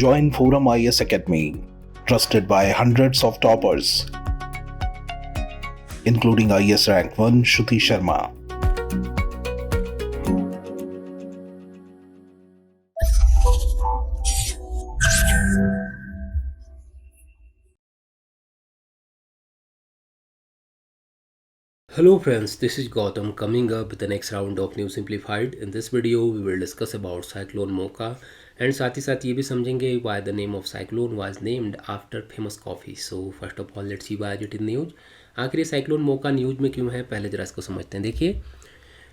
Join Forum IS Academy, trusted by hundreds of toppers, including IS Rank 1 Shruti Sharma. Hello friends, this is Gautam coming up with the next round of News Simplified. In this video, we will discuss about cyclone Mocha and साथ ही साथ ये भी समझेंगे why the name of cyclone was named after famous coffee. So first of all, let's see why it in news. आखिर ये cyclone Mocha news में क्यों है, पहले जरा इसको समझते हैं. देखिए,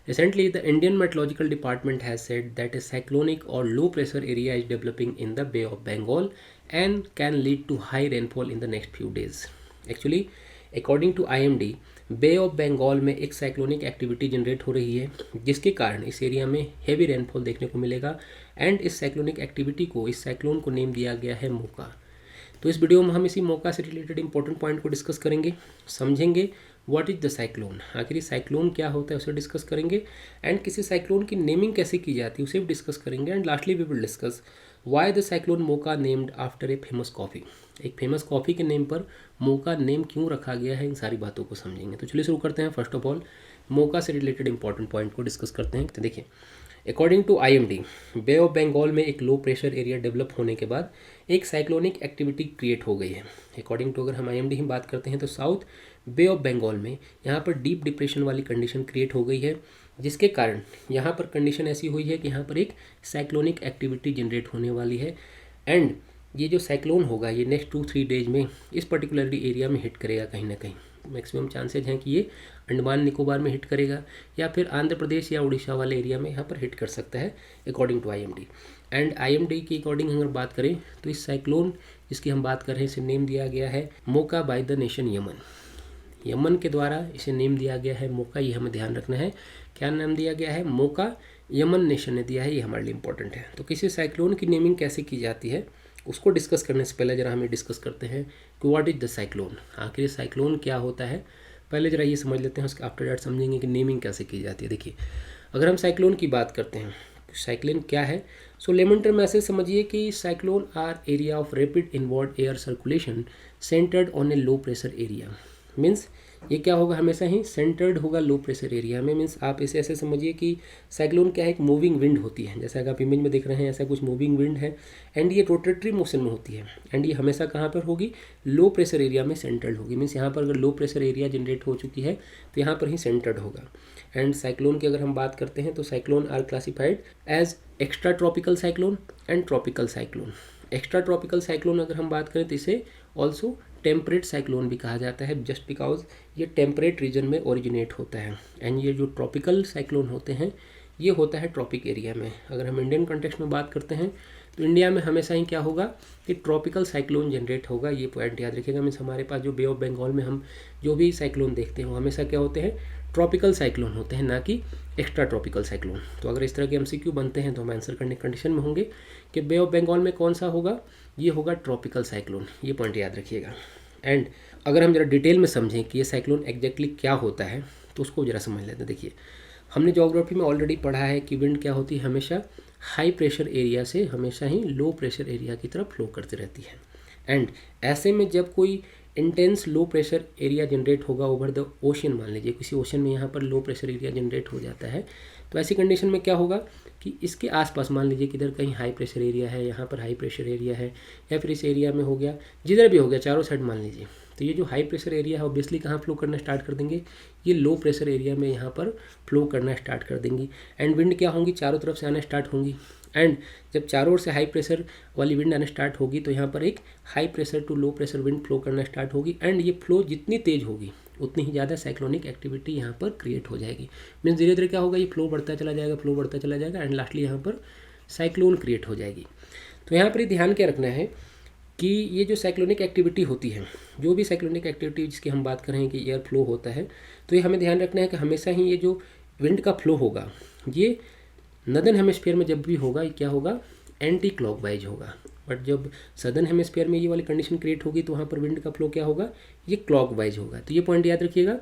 recently the Indian Meteorological Department has said that a cyclonic or low pressure area is developing in the Bay of Bengal and can lead to high rainfall in the next few days. Actually, according to IMD, Bay of Bengal में एक cyclonic activity generate हो रही है जिसके कारण इस area में heavy rainfall देखने को मिलेगा. एंड इस साइक्लोनिक एक्टिविटी को, इस साइक्लोन को नेम दिया गया है मोका. तो इस वीडियो में हम इसी मोका से रिलेटेड इंपॉर्टेंट पॉइंट को डिस्कस करेंगे, समझेंगे व्हाट इज़ द साइक्लोन, आखिर साइक्लोन क्या होता है उसे डिस्कस करेंगे. एंड किसी साइक्लोन की नेमिंग कैसे की जाती है उसे भी डिस्कस करेंगे. And lastly we will discuss why the cyclone Mocha named after a famous coffee. एक फेमस कॉफ़ी के नेम पर मोका नेम क्यों रखा गया है, इन सारी बातों को समझेंगे. तो चलिए शुरू करते हैं. फर्स्ट ऑफ ऑल मोका से रिलेटेड इंपॉर्टेंट पॉइंट को डिस्कस करते हैं. तो देखिए, according to IMD, Bay of Bengal में एक लो प्रेशर एरिया डेवलप होने के बाद एक साइक्लोनिक एक्टिविटी क्रिएट हो गई है. अकॉर्डिंग टू अगर हम IMD की बात करते हैं तो साउथ बे ऑफ बंगाल में यहाँ पर डीप डिप्रेशन वाली कंडीशन क्रिएट हो गई है जिसके कारण यहाँ पर कंडीशन ऐसी हुई है कि यहाँ पर एक साइक्लोनिक एक्टिविटी जनरेट होने वाली है. एंड ये जो साइक्लोन होगा ये नेक्स्ट 2-3 डेज में इस पर्टिकुलरली एरिया में हिट करेगा कहीं ना कहीं. मैक्सिमम चांसेज हैं कि ये अंडमान निकोबार में हिट करेगा या फिर आंध्र प्रदेश या उड़ीसा वाले एरिया में यहाँ पर हिट कर सकता है according to IMD. And IMD की अकॉर्डिंग अगर बात करें तो इस साइक्लोन जिसकी हम बात कर रहे हैं इसे नेम दिया गया है Mocha by the nation Yemen. Yemen के द्वारा इसे नेम दिया गया है मोका. ये हमें ध्यान रखना है, क्या नाम दिया गया है, मोका. यमन नेशन ने दिया है, ये हमारे लिए इंपॉर्टेंट है. तो किसी साइक्लोन की नेमिंग कैसे की जाती है उसको डिस्कस करने से पहले जरा हमें डिस्कस करते हैं कि व्हाट इज़ द साइक्लोन, आखिर साइक्लोन क्या होता है. पहले जरा ये समझ लेते हैं, उसके आफ्टर दैट समझेंगे कि नेमिंग कैसे की जाती है. देखिए, अगर हम साइक्लोन की बात करते हैं, साइक्लोन क्या है. सो लेमन टर्म ऐसे समझिए कि cyclone are area of rapid inward air circulation centred on a low pressure area. Means ये क्या होगा, हमेशा ही सेंटर्ड होगा लो प्रेशर एरिया में. मीन्स आप इसे ऐसे समझिए कि साइक्लोन क्या है, एक मूविंग विंड होती है. जैसा कि आप इमेज में देख रहे हैं ऐसा कुछ मूविंग विंड है. एंड ये रोटेटरी मोशन में होती है. एंड ये हमेशा कहाँ पर होगी, लो प्रेशर एरिया में सेंटर्ड होगी. मीन्स यहाँ पर अगर लो प्रेशर एरिया जनरेट हो चुकी है तो यहाँ पर ही सेंटर्ड होगा. एंड साइक्लोन की अगर हम बात करते हैं तो cyclone are classified as extra tropical cyclone and tropical cyclone. Extra tropical cyclone अगर हम बात करें तो इसे ऑल्सो टेम्परेट साइक्लोन भी कहा जाता है, जस्ट बिकॉज ये टेम्परेट रीजन में ओरिजिनेट होता है. एंड ये जो ट्रॉपिकल साइक्लोन होते हैं ये होता है ट्रॉपिक एरिया में. अगर हम इंडियन कॉन्टेक्स्ट में बात करते हैं तो इंडिया में हमेशा ही क्या होगा कि ट्रॉपिकल साइक्लोन जनरेट होगा. ये पॉइंट याद रखिएगा. मीन्स हमारे पास जो बे ऑफ बंगाल में हम जो भी साइक्लोन देखते हैं वो हमेशा क्या होते हैं, ट्रॉपिकल साइक्लोन होते हैं, ना कि एक्स्ट्रा ट्रॉपिकल साइक्लोन. तो अगर इस तरह के MCQ बनते हैं तो हम आंसर करने की कंडीशन में होंगे कि बे ऑफ बंगाल में कौन सा होगा, ये होगा ट्रॉपिकल साइक्लोन. ये पॉइंट याद रखिएगा. एंड अगर हम जरा डिटेल में समझें कि ये साइक्लोन एग्जैक्टली क्या होता है तो उसको जरा समझ लेते हैं. देखिए, हमने ज्योग्राफी में ऑलरेडी पढ़ा है कि विंड क्या होती है, हमेशा हाई प्रेशर एरिया से हमेशा ही लो प्रेशर एरिया की तरफ फ्लो करती रहती है. एंड ऐसे में जब कोई इंटेंस लो प्रेशर एरिया जनरेट होगा ओवर द ओशन, मान लीजिए किसी ओशन में यहाँ पर लो प्रेशर एरिया जनरेट हो जाता है, तो ऐसी कंडीशन में क्या होगा कि इसके आसपास मान लीजिए किधर कहीं हाई प्रेशर एरिया है, यहाँ पर हाई प्रेशर एरिया है, या फिर इस एरिया में हो गया, जिधर भी हो गया चारों साइड मान लीजिए, तो ये जो हाई प्रेशर एरिया है ऑब्वियसली कहाँ फ्लो करना स्टार्ट कर देंगे, ये लो प्रेशर एरिया में यहाँ पर फ्लो करना स्टार्ट कर देंगी. एंड विंड क्या होंगी, चारों तरफ से आना स्टार्ट होंगी. एंड जब चारों ओर से हाई प्रेशर वाली विंड आना स्टार्ट होगी तो यहाँ पर एक high pressure to low pressure wind flow करना स्टार्ट होगी. एंड ये फ्लो जितनी तेज़ होगी उतनी ही ज़्यादा साइक्लोनिक एक्टिविटी यहाँ पर क्रिएट हो जाएगी. मीन्स धीरे धीरे क्या होगा, ये फ्लो बढ़ता चला जाएगा, फ्लो बढ़ता चला जाएगा एंड लास्टली यहाँ पर साइक्लोन क्रिएट हो जाएगी. तो यहाँ पर ध्यान क्या रखना है कि ये जो साइक्लोनिक एक्टिविटी होती है, जो भी साइक्लोनिक एक्टिविटी जिसकी हम बात कर रहे हैं कि एयर फ्लो होता है, तो ये हमें ध्यान रखना है कि हमेशा ही ये जो विंड का फ्लो होगा ये नदर्न हेमिस्फीयर में जब भी होगा ये क्या होगा, एंटी क्लॉकवाइज होगा. बट जब सदर्न हेमिस्फीयर में ये वाली कंडीशन क्रिएट होगी तो वहाँ पर विंड का फ्लो क्या होगा, ये क्लॉकवाइज होगा. तो ये पॉइंट याद रखिएगा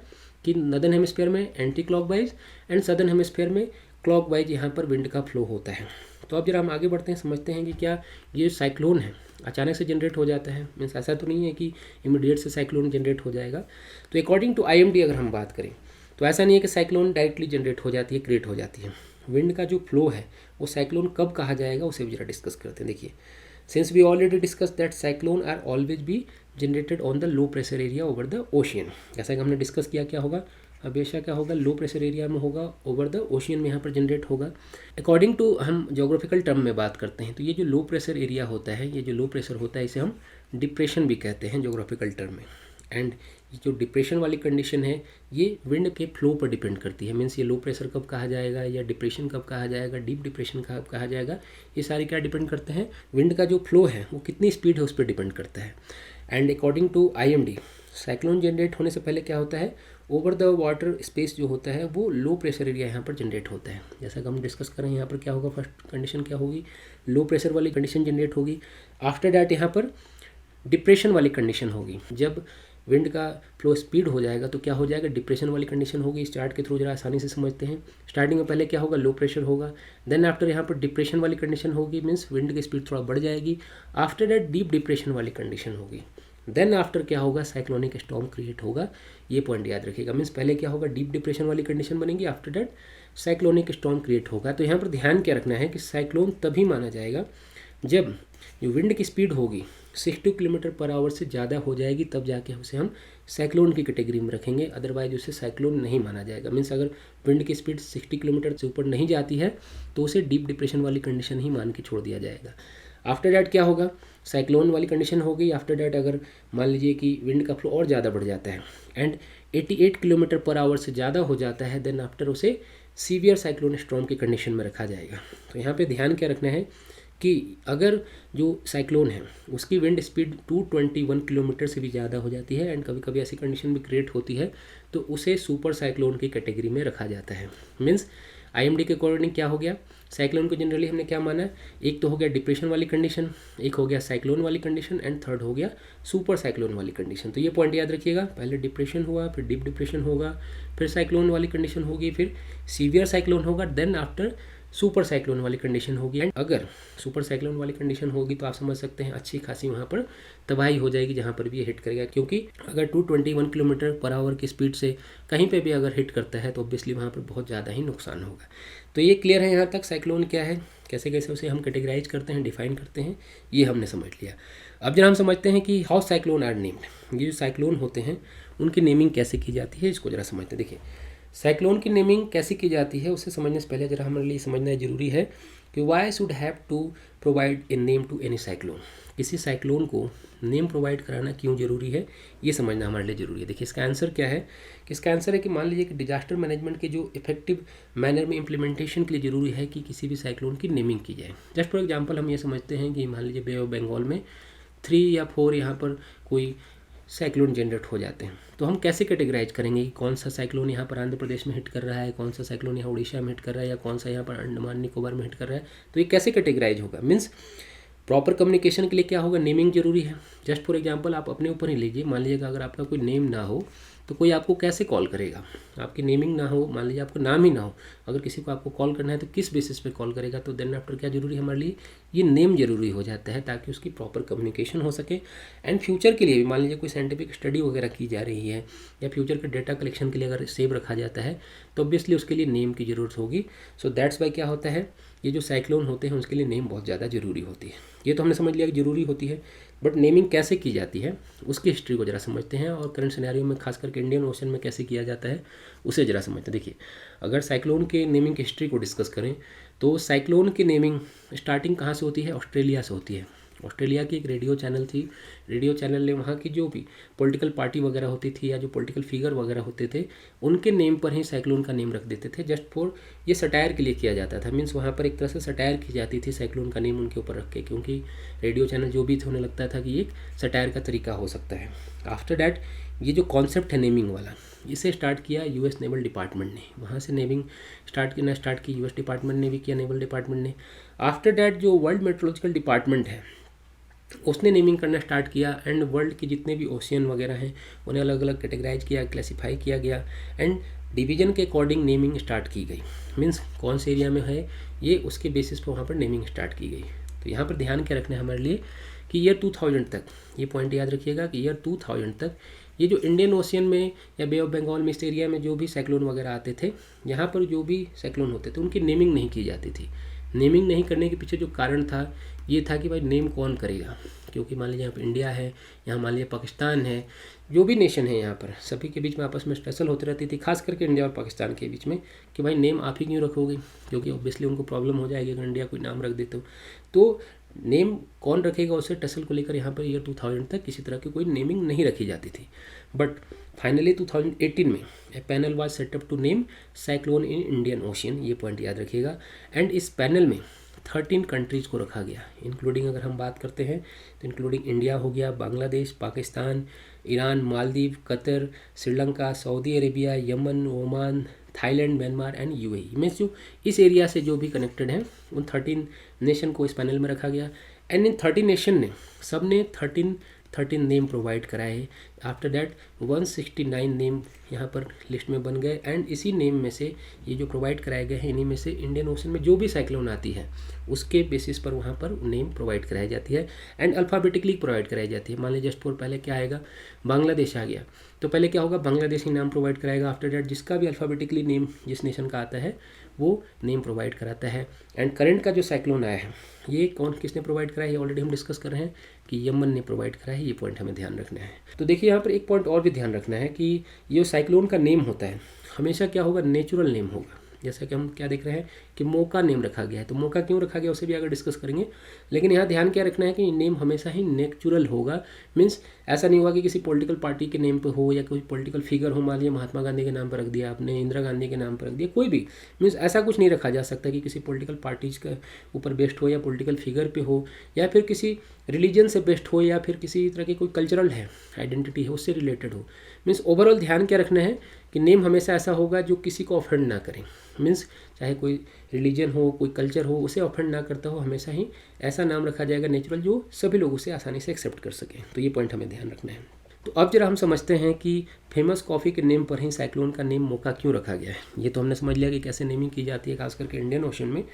कि नदर्न हेमिस्फीयर में anti clockwise and southern hemisphere में क्लॉक वाइज यहाँ पर विंड का फ्लो होता है। तो अब जरा हम आगे बढ़ते हैं, समझते हैं कि क्या ये साइक्लोन है अचानक से जनरेट हो जाता है, मीन्स ऐसा तो नहीं है कि इमीडिएट से साइक्लोन जनरेट हो जाएगा। तो अकॉर्डिंग टू IMD अगर हम बात करें तो ऐसा नहीं है कि साइक्लोन डायरेक्टली जनरेट हो जाती है, क्रिएट हो जाती है। विंड का जो फ्लो है वो साइक्लोन कब कहा जाएगा उसे भी जरा डिस्कस करते हैं। देखिए, since we already discuss that cyclone are always be generated on the low pressure area over the ocean, जैसा कि हमने डिस्कस किया क्या होगा, हमेशा क्या होगा, लो प्रेशर एरिया में होगा, ओवर द ओशियन में यहाँ पर जनरेट होगा। अकॉर्डिंग टू हम जोग्राफिकल टर्म में बात करते हैं तो ये जो लो प्रेशर एरिया होता है, ये जो लो प्रेशर होता है इसे हम डिप्रेशन भी कहते हैं जोग्राफिकल टर्म में। एंड ये जो डिप्रेशन वाली कंडीशन है ये विंड के फ्लो पर डिपेंड करती है, मीन्स ये लो प्रेशर कब कहा जाएगा या डिप्रेशन कब कहा जाएगा, डीप डिप्रेशन कब कहा जाएगा, ये सारे क्या डिपेंड करते हैं, विंड का जो फ्लो है वो कितनी स्पीड है उस पर डिपेंड करता है। And according to IMD cyclone generate होने से पहले क्या होता है, ओवर द वाटर स्पेस जो होता है वो लो प्रेशर एरिया यहाँ पर जनरेट होता है। जैसा कि हम डिस्कस करें यहाँ पर क्या होगा, फर्स्ट कंडीशन क्या होगी, लो प्रेशर वाली कंडीशन जनरेट होगी। आफ्टर डैट यहाँ पर डिप्रेशन वाली कंडीशन होगी। जब विंड का फ्लो स्पीड हो जाएगा तो क्या हो जाएगा, डिप्रेशन वाली कंडीशन होगी। इस चार्ट के थ्रू जरा आसानी से समझते हैं। स्टार्टिंग में पहले क्या होगा, लो प्रेशर होगा, देन आफ्टर यहाँ पर डिप्रेशन वाली कंडीशन होगी, मीन्स विंड की स्पीड थोड़ा बढ़ जाएगी। आफ्टर दैट डीप डिप्रेशन वाली कंडीशन होगी, देन आफ्टर क्या होगा, साइक्लोनिक स्टॉर्म क्रिएट होगा। ये पॉइंट याद रखिएगा, मीन्स पहले क्या होगा, डीप डिप्रेशन वाली कंडीशन बनेगी, after that cyclonic storm create होगा। तो यहाँ पर ध्यान क्या रखना है कि साइक्लोन तभी माना जाएगा जब जो विंड की स्पीड होगी 60 किलोमीटर पर आवर से ज़्यादा हो जाएगी, तब जाके उसे हम साइक्लोन की कैटेगरी में रखेंगे, अदरवाइज उसे साइक्लोन नहीं माना जाएगा। मीन्स अगर विंड की स्पीड 60 किलोमीटर से ऊपर नहीं जाती है तो उसे डीप डिप्रेशन वाली कंडीशन ही मान के छोड़ दिया जाएगा। आफ्टर डैट क्या होगा, साइक्लोन वाली कंडीशन हो गई। आफ्टर डैट अगर मान लीजिए कि विंड का फ्लो और ज़्यादा बढ़ जाता है एंड 88 किलोमीटर पर आवर से ज़्यादा हो जाता है, देन आफ्टर उसे सीवियर साइक्लोन स्टॉर्म की कंडीशन में रखा जाएगा। तो यहाँ पे ध्यान क्या रखना है कि अगर जो साइक्लोन है उसकी विंड स्पीड 221 किलोमीटर से भी ज़्यादा हो जाती है एंड कभी कभी ऐसी कंडीशन भी क्रिएट होती है तो उसे सुपर साइक्लोन की कैटेगरी में रखा जाता है। मीन्स IMD के अकॉर्डिंग क्या हो गया, साइक्लोन को जनरली हमने क्या माना, एक तो हो गया डिप्रेशन वाली कंडीशन, एक हो गया साइक्लोन वाली कंडीशन एंड थर्ड हो गया सुपर साइक्लोन वाली कंडीशन। तो ये पॉइंट याद रखिएगा, पहले डिप्रेशन हुआ, फिर डीप डिप्रेशन होगा, फिर साइक्लोन वाली कंडीशन होगी, फिर सीवियर साइक्लोन होगा, देन आफ्टर सुपर साइक्लोन वाली कंडीशन होगी। एंड अगर सुपर साइक्लोन वाली कंडीशन होगी तो आप समझ सकते हैं अच्छी खासी वहाँ पर तबाही हो जाएगी जहाँ पर भी ये हिट करेगा, क्योंकि अगर 221 किलोमीटर पर आवर की स्पीड से कहीं पे भी अगर हिट करता है तो ऑब्वियसली वहाँ पर बहुत ज़्यादा ही नुकसान होगा। तो ये क्लियर है यहाँ तक, साइक्लोन क्या है, कैसे कैसे उसे हम कैटेगराइज करते हैं, डिफाइन करते हैं, ये हमने समझ लिया। अब जब हम समझते हैं कि हाउ साइक्लोन आर नेम्ड, ये जो साइक्लोन होते हैं उनकी नेमिंग कैसे की जाती है इसको जरा समझते हैं। देखिए, साइक्लोन की नेमिंग कैसे की जाती है उसे समझने से पहले जरा हमारे लिए समझना ज़रूरी है कि why should have to provide a name to any cyclone. किसी साइक्लोन को नेम प्रोवाइड कराना क्यों ज़रूरी है ये समझना हमारे लिए ज़रूरी है। देखिए, इसका आंसर क्या है, कि इसका आंसर है कि मान लीजिए कि डिजास्टर मैनेजमेंट के जो इफेक्टिव मैनर में इम्प्लीमेंटेशन के लिए ज़रूरी है कि किसी भी साइक्लोन की नेमिंग की जाए। जस्ट फॉर एग्जांपल हम ये समझते हैं कि मान लीजिए बे ऑफ बंगाल में 3 या 4 यहाँ पर कोई साइक्लोन जनरेट हो जाते हैं, तो हम कैसे कैटेगराइज करेंगे कि कौन सा साइक्लोन यहाँ पर आंध्र प्रदेश में हिट कर रहा है, कौन सा साइक्लोन यहाँ उड़ीसा में हिट कर रहा है, या कौन सा यहाँ पर अंडमान निकोबार में हिट कर रहा है। तो ये कैसे कैटेगराइज होगा, मीन्स प्रॉपर कम्युनिकेशन के लिए क्या होगा, नेमिंग जरूरी है। जस्ट फॉर एग्जांपल आप अपने ऊपर ही लीजिए, मान लीजिएगा अगर आपका कोई नेम ना हो तो कोई आपको कैसे कॉल करेगा, आपकी नेमिंग ना हो, मान लीजिए आपका नाम ही ना हो, अगर किसी को आपको कॉल करना है तो किस बेसिस पे कॉल करेगा। तो देन आफ्टर क्या जरूरी है हमारे लिए, ये नेम जरूरी हो जाता है ताकि उसकी प्रॉपर कम्युनिकेशन हो सके। एंड फ्यूचर के लिए भी मान लीजिए कोई साइंटिफिक स्टडी वगैरह की जा रही है या फ्यूचर के डेटा कलेक्शन के लिए अगर सेव रखा जाता है तो ऑब्वियसली उसके लिए नेम की ज़रूरत होगी। सो दैट्स वाई क्या होता है, ये जो साइक्लोन होते हैं उसके लिए नेम बहुत ज़्यादा ज़रूरी होती है। ये तो हमने समझ लिया कि ज़रूरी होती है, बट नेमिंग कैसे की जाती है उसकी हिस्ट्री को ज़रा समझते हैं, और करंट सिनेरियो में खास करके इंडियन ओशन में कैसे किया जाता है उसे ज़रा समझते हैं। देखिए, अगर साइक्लोन के नेमिंग की हिस्ट्री को डिस्कस करें तो साइक्लोन की नेमिंग स्टार्टिंग कहाँ से होती है, ऑस्ट्रेलिया से होती है। ऑस्ट्रेलिया की एक रेडियो चैनल थी, रेडियो चैनल ने वहाँ की जो भी पॉलिटिकल पार्टी वगैरह होती थी या जो पॉलिटिकल फिगर वगैरह होते थे उनके नेम पर ही साइक्लोन का नेम रख देते थे, जस्ट फॉर ये सटायर के लिए किया जाता था। मीन्स वहाँ पर एक तरह से सटायर की जाती थी साइक्लोन का नेम उनके ऊपर रख के, क्योंकि रेडियो चैनल जो भी थे उन्हें लगता था कि ये सटायर का तरीका हो सकता है। आफ्टर डैट ये जो कॉन्सेप्ट है नेमिंग वाला, इसे स्टार्ट किया यूएस नेवल डिपार्टमेंट ने, वहाँ से नेमिंग स्टार्ट की यूएस डिपार्टमेंट ने भी किया, नेवल डिपार्टमेंट ने। आफ्टर डैट जो वर्ल्ड मेट्रोलॉजिकल डिपार्टमेंट है उसने नेमिंग करना स्टार्ट किया, एंड वर्ल्ड के जितने भी ओशियन वगैरह हैं उन्हें अलग अलग कैटेगराइज किया, क्लासीफाई किया गया। एंड डिवीज़न के अकॉर्डिंग नेमिंग स्टार्ट की गई। मीन्स कौन से एरिया में है ये उसके बेसिस पर वहाँ पर नेमिंग स्टार्ट की गई। तो यहाँ पर ध्यान क्या रखना है हमारे लिए कि ईयर 2000 तक, ये पॉइंट याद रखिएगा कि ईयर 2000 तक ये जो इंडियन ओशियन में या बे ऑफ बंगाल में इस एरिया में जो भी साइक्लोन वगैरह आते थे, यहाँ पर जो भी साइक्लोन होते थे उनकी नेमिंग नहीं की जाती थी। नेमिंग नहीं करने के पीछे जो कारण था ये था कि भाई नेम कौन करेगा, क्योंकि मान लीजिए यहाँ पर इंडिया है, यहाँ मान लीजिए पाकिस्तान है, जो भी नेशन है यहाँ पर सभी के बीच में आपस में स्ट्रगल होती रहती थी, खास करके इंडिया और पाकिस्तान के बीच में कि भाई नेम आप ही क्यों रखोगे, क्योंकि ऑब्वियसली उनको प्रॉब्लम हो जाएगी अगर इंडिया कोई नाम रख देते हो। तो नेम कौन रखेगा उससे टसल को लेकर यहाँ पर ईयर 2000 तक किसी तरह की कोई नेमिंग नहीं रखी जाती थी। बट फाइनली 2018 में a panel was setup to name cyclone in Indian Ocean, ये पॉइंट याद रखिएगा। एंड इस पैनल में 13 कंट्रीज़ को रखा गया, इंक्लूडिंग अगर हम बात करते हैं तो इंक्लूडिंग इंडिया हो गया, Bangladesh, Pakistan, Iran, Maldives, Qatar, Sri Lanka, Saudi Arabia, Yemen, Oman, Thailand, Myanmar and UAE. Means जो इस एरिया से जो भी कनेक्टेड हैं उन 13 नेशन को इस पैनल में रखा गया। एंड इन 13 नेशन ने सब ने 13 नेम प्रोवाइड कराए। आफ्टर दैट 169 नेम यहाँ पर लिस्ट में बन गए। एंड इसी नेम में से ये जो प्रोवाइड कराए गए हैं इन्हीं में से इंडियन ओशन में जो भी साइक्लोन आती है उसके बेसिस पर वहाँ पर नेम प्रोवाइड कराई जाती है एंड अल्फ़ाबेटिकली प्रोवाइड कराई जाती है। मान लीजिए जस्ट फॉर पहले क्या आएगा, बांग्लादेश आ गया तो पहले क्या होगा, बांग्लादेशी नाम प्रोवाइड कराएगा। आफ्टर दैट जिसका भी अल्फ़ाबेटिकली नेम जिस नेशन का आता है वो नेम प्रोवाइड कराता है। एंड करंट का जो साइक्लोन आया है ये कौन किसने प्रोवाइड कराया है, ऑलरेडी हम डिस्कस कर रहे हैं कि यमन ने प्रोवाइड कराया है। ये पॉइंट हमें ध्यान रखना है। तो देखिए यहाँ पर एक पॉइंट और भी ध्यान रखना है कि ये साइक्लोन का नेम होता है हमेशा क्या होगा, नेचुरल नेम होगा। जैसा कि हम क्या देख रहे हैं कि मोका नेम रखा गया है, तो मोका क्यों रखा गया उसे भी आगे डिस्कस करेंगे। लेकिन यहाँ ध्यान क्या रखना है कि नेम हमेशा ही नेचुरल होगा। मीन्स ऐसा नहीं होगा कि किसी पॉलिटिकल पार्टी के नेम पे हो या कोई पॉलिटिकल फिगर हो, मान लीजिए महात्मा गांधी के नाम पर रख दिया आपने, इंदिरा गांधी के नाम पर रख दिया, कोई भी। मीन्स ऐसा कुछ नहीं रखा जा सकता कि किसी पॉलिटिकल पार्टीज के ऊपर बेस्ड हो या पॉलिटिकल फिगर पे हो या फिर किसी रिलीजन से बेस्ड हो या फिर किसी तरह की कोई कल्चरल है आइडेंटिटी है उससे रिलेटेड हो। मीन्स ओवरऑल ध्यान क्या रखना है कि नेम हमेशा ऐसा होगा जो किसी को ऑफेंड ना करे। मीन्स चाहे कोई रिलीजन हो, कोई कल्चर हो, उसे ऑफेंड ना करता हो, हमेशा ही ऐसा नाम रखा जाएगा नेचुरल जो सभी लोग उसे आसानी से एक्सेप्ट कर सकें। तो ये पॉइंट हमें ध्यान रखना है। तो अब जरा हम समझते हैं कि फेमस कॉफ़ी के नेम पर ही साइक्लोन का नेम मोका क्यों रखा गया है। ये तो हमने समझ लिया कि कैसे नेमिंग की जाती है खास करके इंडियन ओशन में।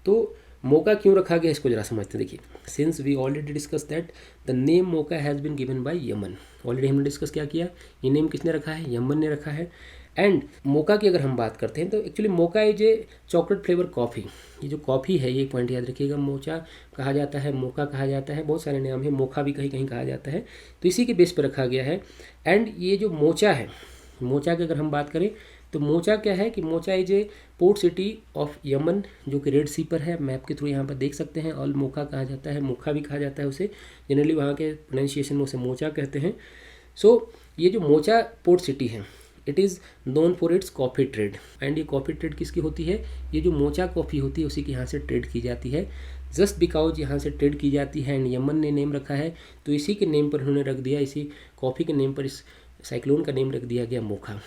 तो मोका क्यों रखा गया इसको जरा समझते हैं। देखिए, since we already discuss that the name Mocha has been given by Yemen. Already हमने डिस्कस क्या किया, ये नेम किसने रखा है, यमन ने रखा है। एंड मोका की अगर हम बात करते हैं तो actually mocha is a chocolate flavour coffee. ये जो कॉफ़ी है ये पॉइंट याद रखिएगा, मोचा कहा जाता है, मोका कहा जाता है, बहुत सारे नाम है, मोखा भी कहीं कहीं कहा जाता है। तो इसी के बेस पर रखा गया है। एंड ये जो मोचा है, मोचा की अगर हम बात करें तो मोचा क्या है कि mocha is a port city of Yemen जो कि रेड सी पर है, मैप के थ्रू यहाँ पर देख सकते हैं। और मोका कहा जाता है, मोखा भी कहा जाता है उसे, जनरली वहाँ के प्रोनाउंसिएशन में उसे मोचा कहते हैं। सो ये जो मोचा पोर्ट सिटी है it is known for its coffee trade. And ये कॉफ़ी ट्रेड किसकी होती है, ये जो मोचा कॉफ़ी होती है उसी के यहाँ से ट्रेड की जाती है। जस्ट बिकॉज यहाँ से ट्रेड की जाती है एंड यमन ने नेम रखा है तो इसी के नेम पर उन्होंने रख दिया, इसी कॉफ़ी के नेम पर इस साइक्लोन का नेम रख दिया गया मोखा।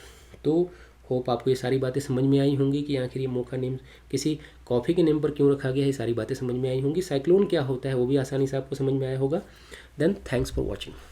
तो होप आपको ये सारी बातें समझ में आई होंगी कि आखिर ये मोखा नेम किसी कॉफ़ी के नेम पर क्यों रखा गया है। ये सारी बातें समझ में आई होंगी। साइक्लोन क्या होता है वो भी आसानी से आपको समझ में आया होगा। Then thanks for watching.